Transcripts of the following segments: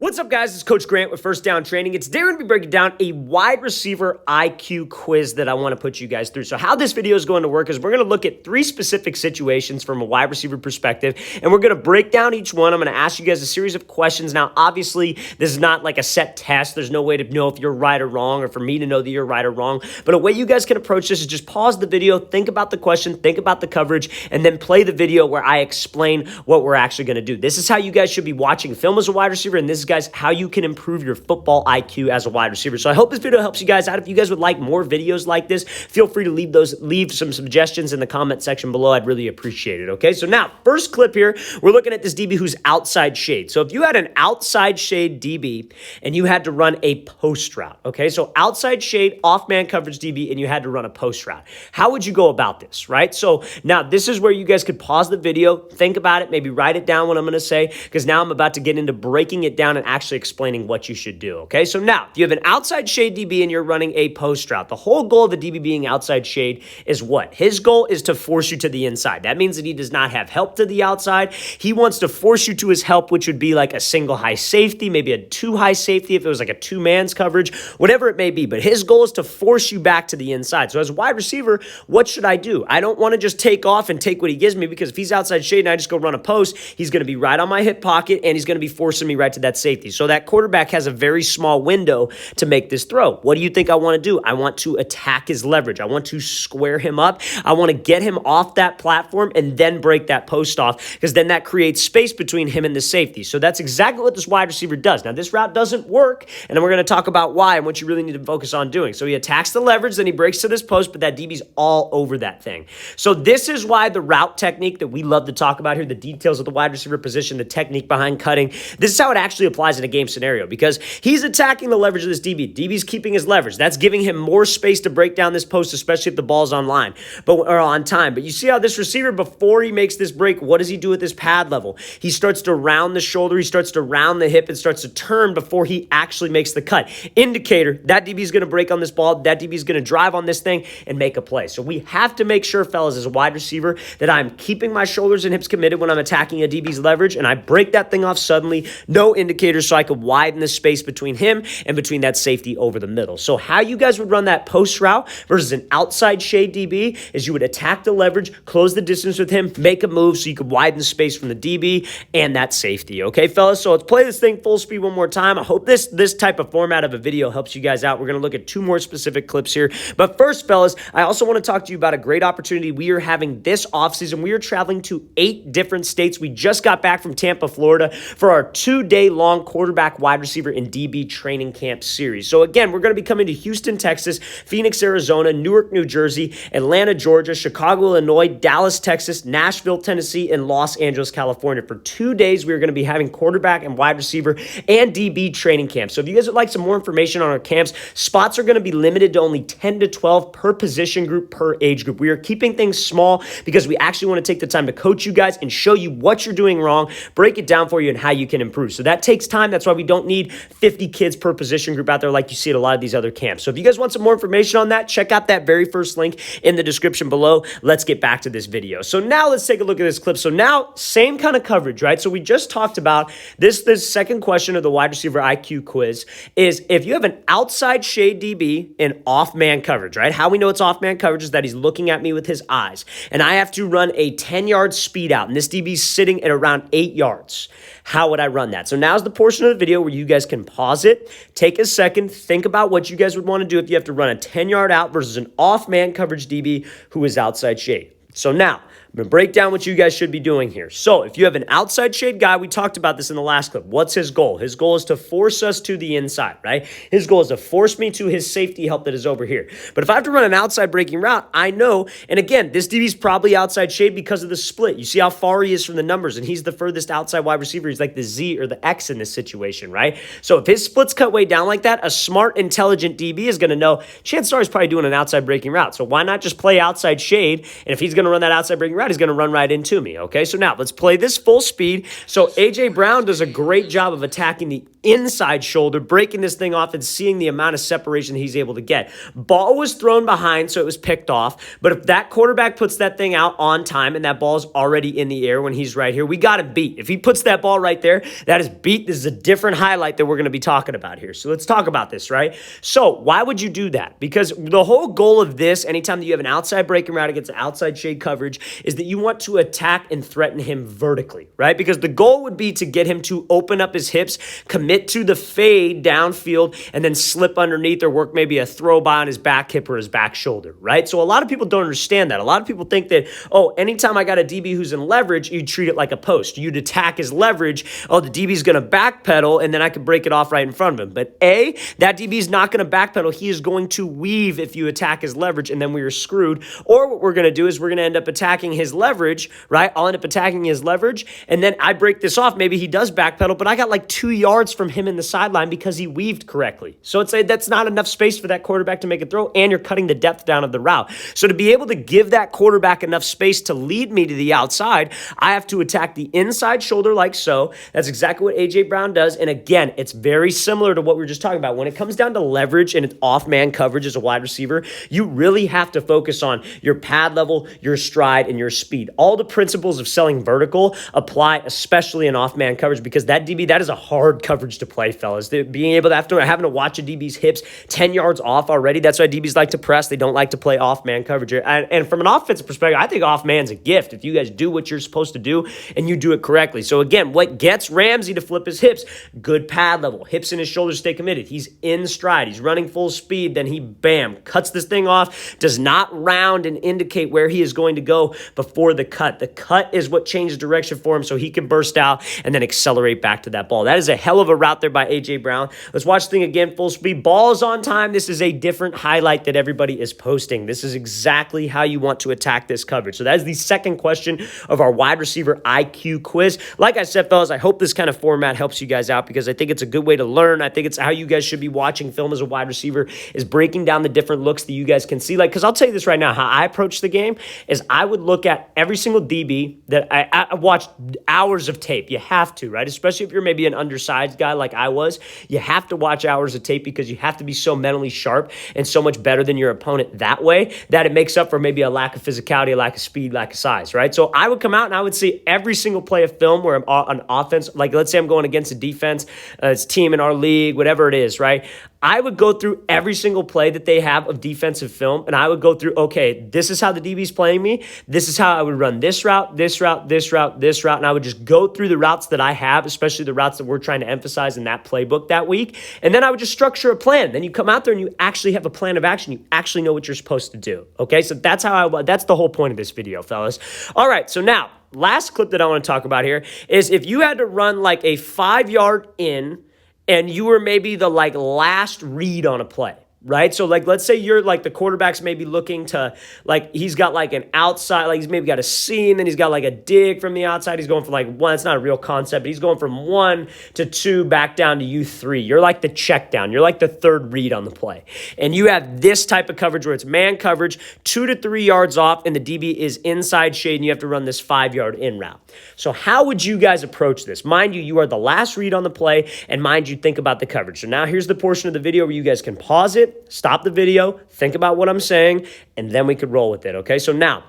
What's up, guys? It's Coach Grant with First Down Training. It's Darren to be breaking down a wide receiver IQ quiz that I want to put you guys through. So how this video is going to work is we're going to look at 3 specific situations from a wide receiver perspective, and we're going to break down each one. I'm going to ask you guys a series of questions. Now, obviously, this is not like a set test. There's no way to know if you're right or wrong, or for me to know that you're right or wrong. But a way you guys can approach this is just pause the video, think about the question, think about the coverage, and then play the video where I explain what we're actually going to do. This is how you guys should be watching film as a wide receiver, and this is, guys, how you can improve your football IQ as a wide receiver. So I hope this video helps you guys out. If you guys would like more videos like this, feel free to leave some suggestions in the comment section below. I'd really appreciate it. Okay, so now first clip here, we're looking at this DB who's outside shade. So if you had an outside shade DB and you had to run a post route, okay, so outside shade off man coverage DB and you had to run a post route, how would you go about this, right? So now this is where you guys could pause the video, think about it, maybe write it down what I'm going to say, because now I'm about to get into breaking it down and actually explaining what you should do, okay? So now, if you have an outside shade DB and you're running a post route, the whole goal of the DB being outside shade is what? His goal is to force you to the inside. That means that he does not have help to the outside. He wants to force you to his help, which would be like a single high safety, maybe a 2 high safety if it was like a 2-man's coverage, whatever it may be. But his goal is to force you back to the inside. So as a wide receiver, what should I do? I don't want to just take off and take what he gives me, because if he's outside shade and I just go run a post, he's going to be right on my hip pocket and he's going to be forcing me right to that safety. So that quarterback has a very small window to make this throw. What do you think I want to do? I want to attack his leverage. I want to square him up. I want to get him off that platform and then break that post off, because then that creates space between him and the safety. So that's exactly what this wide receiver does. Now, this route doesn't work, and then we're going to talk about why and what you really need to focus on doing. So he attacks the leverage, then he breaks to this post, but that DB's all over that thing. So this is why the route technique that we love to talk about here, the details of the wide receiver position, the technique behind cutting, this is how it actually applies in a game scenario, because he's attacking the leverage of this DB. DB's keeping his leverage. That's giving him more space to break down this post, especially if the ball's online, or on time. But you see how this receiver, before he makes this break, what does he do with his pad level? He starts to round the shoulder, he starts to round the hip, and starts to turn before he actually makes the cut. Indicator, that DB is going to break on this ball, that DB is going to drive on this thing and make a play. So we have to make sure, fellas, as a wide receiver, that I'm keeping my shoulders and hips committed when I'm attacking a DB's leverage, and I break that thing off suddenly, no indicators, so I could widen the space between him and between that safety over the middle. So how you guys would run that post route versus an outside shade DB is you would attack the leverage, close the distance with him, make a move so you could widen the space from the DB and that safety. Okay, fellas? So let's play this thing full speed one more time. I hope this type of format of a video helps you guys out. We're going to look at 2 more specific clips here. But first, fellas, I also want to talk to you about a great opportunity we are having this offseason. We are traveling to 8 different states. We just got back from Tampa, Florida for our 2-day-long quarterback, wide receiver, and DB training camp series. So again, we're going to be coming to Houston, Texas, Phoenix, Arizona, Newark, New Jersey, Atlanta, Georgia, Chicago, Illinois, Dallas, Texas, Nashville, Tennessee, and Los Angeles, California. For 2 days, we are going to be having quarterback and wide receiver and DB training camps. So if you guys would like some more information on our camps, spots are going to be limited to only 10 to 12 per position group, per age group. We are keeping things small because we actually want to take the time to coach you guys and show you what you're doing wrong, break it down for you, and how you can improve. So that takes time. That's why we don't need 50 kids per position group out there like you see at a lot of these other camps. So if you guys want some more information on that, check out that very first link in the description below. Let's get back to this video. So now let's take a look at this clip. So now, same kind of coverage, right? So we just talked about this second question of the wide receiver IQ quiz is if you have an outside shade DB in off-man coverage, right? How we know it's off-man coverage is that he's looking at me with his eyes, and I have to run a 10-yard speed out, and this DB's sitting at around 8 yards. How would I run that? So now's the portion of the video where you guys can pause it, take a second, think about what you guys would want to do if you have to run a 10-yard out versus an off-man coverage DB who is outside shade. So now, I'm going to break down what you guys should be doing here. So if you have an outside shade guy, we talked about this in the last clip. What's his goal? His goal is to force us to the inside, right? His goal is to force me to his safety help that is over here. But if I have to run an outside breaking route, I know, and again, this DB's probably outside shade because of the split. You see how far he is from the numbers, and he's the furthest outside wide receiver. He's like the Z or the X in this situation, right? So if his split's cut way down like that, a smart, intelligent DB is going to know, chances are he's probably doing an outside breaking route. So why not just play outside shade? And if he's going to run that outside breaking route, he's going to run right into me, okay? So now let's play this full speed. So A.J. Brown does a great job of attacking the inside shoulder, breaking this thing off and seeing the amount of separation he's able to get. Ball was thrown behind, so it was picked off. But if that quarterback puts that thing out on time and that ball's already in the air when he's right here, we got him beat. If he puts that ball right there, that is beat. This is a different highlight that we're going to be talking about here. So let's talk about this, right? So why would you do that? Because the whole goal of this, anytime that you have an outside breaking route against outside shade coverage, is that you want to attack and threaten him vertically, right? Because the goal would be to get him to open up his hips, commit to the fade downfield, and then slip underneath or work maybe a throw by on his back hip or his back shoulder, right? So a lot of people don't understand that. A lot of people think that, oh, anytime I got a DB who's in leverage, you treat it like a post. You'd attack his leverage. Oh, the DB's going to backpedal, and then I could break it off right in front of him. But A, that DB's not going to backpedal. He is going to weave if you attack his leverage, and then we are screwed. Or what we're going to do is we're going to end up attacking his leverage, right? I'll end up attacking his leverage, and then I break this off. Maybe he does backpedal, but I got like 2 yards from him in the sideline because he weaved correctly. So that's not enough space for that quarterback to make a throw, and you're cutting the depth down of the route. So to be able to give that quarterback enough space to lead me to the outside, I have to attack the inside shoulder like so. That's exactly what A.J. Brown does. And again, it's very similar to what we were just talking about. When it comes down to leverage and it's off-man coverage as a wide receiver, you really have to focus on your pad level, your stride, and your speed. All the principles of selling vertical apply, especially in off-man coverage, because that DB, that is a hard coverage to play, fellas. Being able to having to watch a DB's hips 10 yards off already, that's why DBs like to press. They don't like to play off-man coverage. And from an offensive perspective, I think off-man's a gift if you guys do what you're supposed to do and you do it correctly. So again, what gets Ramsey to flip his hips? Good pad level. Hips and his shoulders stay committed. He's in stride. He's running full speed. Then he, bam, cuts this thing off, does not round and indicate where he is going to go before the cut. The cut is what changes direction for him so he can burst out and then accelerate back to that ball. That is a hell of a route there by A.J. Brown. Let's watch the thing again, full speed. Ball's on time. This is a different highlight that everybody is posting. This is exactly how you want to attack this coverage. So that is the second question of our wide receiver IQ quiz. Like I said, fellas, I hope this kind of format helps you guys out because I think it's a good way to learn. I think it's how you guys should be watching film as a wide receiver, is breaking down the different looks that you guys can see. Like, because I'll tell you this right now, how I approach the game is I would look at every single DB that I watched hours of tape. You have to, right? Especially if you're maybe an undersized guy like I was. You have to watch hours of tape because you have to be so mentally sharp and so much better than your opponent that way that it makes up for maybe a lack of physicality, a lack of speed, lack of size, right? So I would come out and I would see every single play of film where I'm on offense, like let's say I'm going against a defense, it's team in our league, whatever it is, right? I would go through every single play that they have of defensive film, and I would go through, okay, this is how the DB's playing me. This is how I would run this route, this route, this route, this route, and I would just go through the routes that I have, especially the routes that we're trying to emphasize in that playbook that week, and then I would just structure a plan. Then you come out there and you actually have a plan of action. You actually know what you're supposed to do, okay? So that's that's the whole point of this video, fellas. All right, so now, last clip that I want to talk about here is if you had to run like a 5-yard in and you were maybe the like last read on a play, right? So like, let's say you're like the quarterback's maybe looking to like, he's got like an outside, like he's maybe got a seam, then he's got like a dig from the outside. He's going for like one, it's not a real concept, but he's going from 1 to 2 back down to you 3. You're like the check down. You're like the third read on the play. And you have this type of coverage where it's man coverage, 2 to 3 yards off, and the DB is inside shade, and you have to run this 5-yard in route. So how would you guys approach this? Mind you, you are the last read on the play, and mind you, think about the coverage. So now here's the portion of the video where you guys can pause it, stop the video, think about what I'm saying, and then we could roll with it, okay? So now,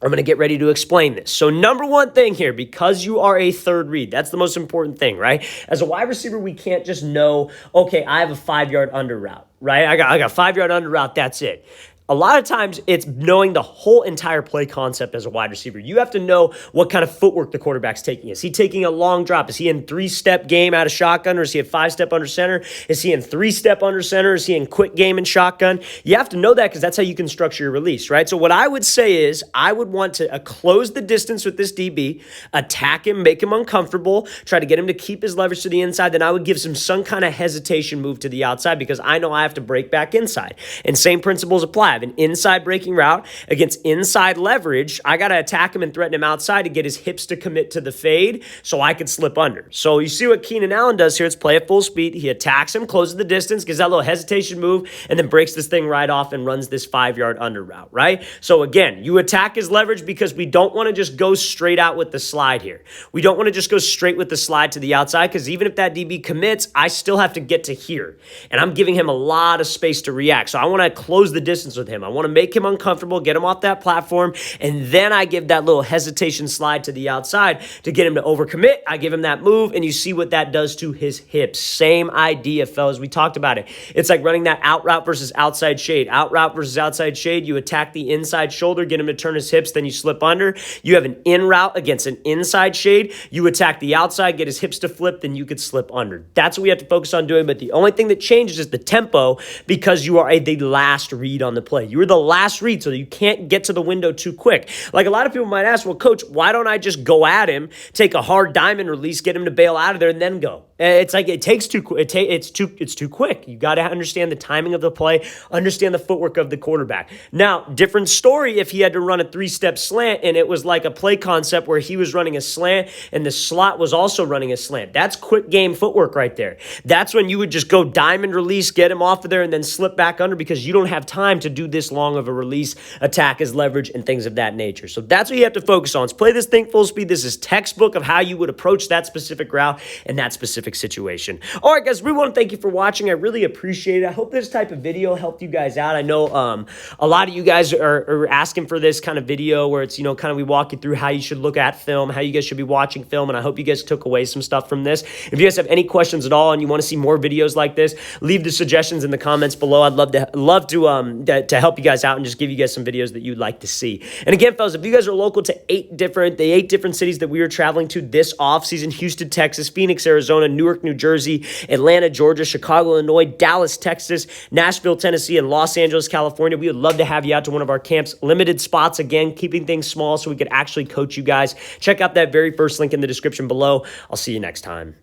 I'm going to get ready to explain this. So number one thing here, because you are a third read, that's the most important thing, right? As a wide receiver, we can't just know, okay, I have a 5-yard under route, right? I got 5-yard under route, that's it. A lot of times it's knowing the whole entire play concept as a wide receiver. You have to know what kind of footwork the quarterback's taking. Is he taking a long drop? Is he in 3-step game out of shotgun, or is he at 5-step under center? Is he in 3-step under center? Is he in quick game and shotgun? You have to know that because that's how you can structure your release, right? So what I would say is I would want to close the distance with this DB, attack him, make him uncomfortable, try to get him to keep his leverage to the inside. Then I would give some kind of hesitation move to the outside because I know I have to break back inside. And same principles apply. have an inside breaking route against inside leverage. I got to attack him and threaten him outside to get his hips to commit to the fade so I could slip under. So you see what Keenan Allen does here. It's play at full speed. He attacks him, closes the distance, gives that little hesitation move, and then breaks this thing right off and runs this 5-yard under route, right? So again, you attack his leverage because we don't want to just go straight out with the slide here. We don't want to just go straight with the slide to the outside because even if that DB commits, I still have to get to here. And I'm giving him a lot of space to react. So I want to close the distance with him. I want to make him uncomfortable, get him off that platform, and then I give that little hesitation slide to the outside to get him to overcommit. I give him that move, and you see what that does to his hips. Same idea, fellas. We talked about it. It's like running that out route versus outside shade. Out route versus outside shade, you attack the inside shoulder, get him to turn his hips, then you slip under. You have an in route against an inside shade. You attack the outside, get his hips to flip, then you could slip under. That's what we have to focus on doing, but the only thing that changes is the tempo because you are the last read on the play. You are the last read, so you can't get to the window too quick. Like a lot of people might ask, well, coach, why don't I just go at him, take a hard diamond release, get him to bail out of there, and then go? It's like it takes too quick. It's too quick. You got to understand the timing of the play, understand the footwork of the quarterback. Now, different story if he had to run a 3-step slant and it was like a play concept where he was running a slant and the slot was also running a slant. That's quick game footwork right there. That's when you would just go diamond release, get him off of there, and then slip back under because you don't have time to do this long of a release, attack his leverage, and things of that nature. So that's what you have to focus on. Play this thing full speed. This is textbook of how you would approach that specific route and that specific situation. All right, guys, we want to thank you for watching. I really appreciate it. I hope this type of video helped you guys out. I know a lot of you guys are asking for this kind of video where it's, kind of we walk you through how you should look at film, how you guys should be watching film, and I hope you guys took away some stuff from this. If you guys have any questions at all and you want to see more videos like this, leave the suggestions in the comments below. I'd love to help you guys out and just give you guys some videos that you'd like to see. And again, fellas, if you guys are local to the 8 different cities that we are traveling to this off season: Houston, Texas, Phoenix, Arizona, Newark, New Jersey, Atlanta, Georgia, Chicago, Illinois, Dallas, Texas, Nashville, Tennessee, and Los Angeles, California, we would love to have you out to one of our camps. Limited spots, again, keeping things small so we could actually coach you guys. Check out that very first link in the description below. I'll see you next time.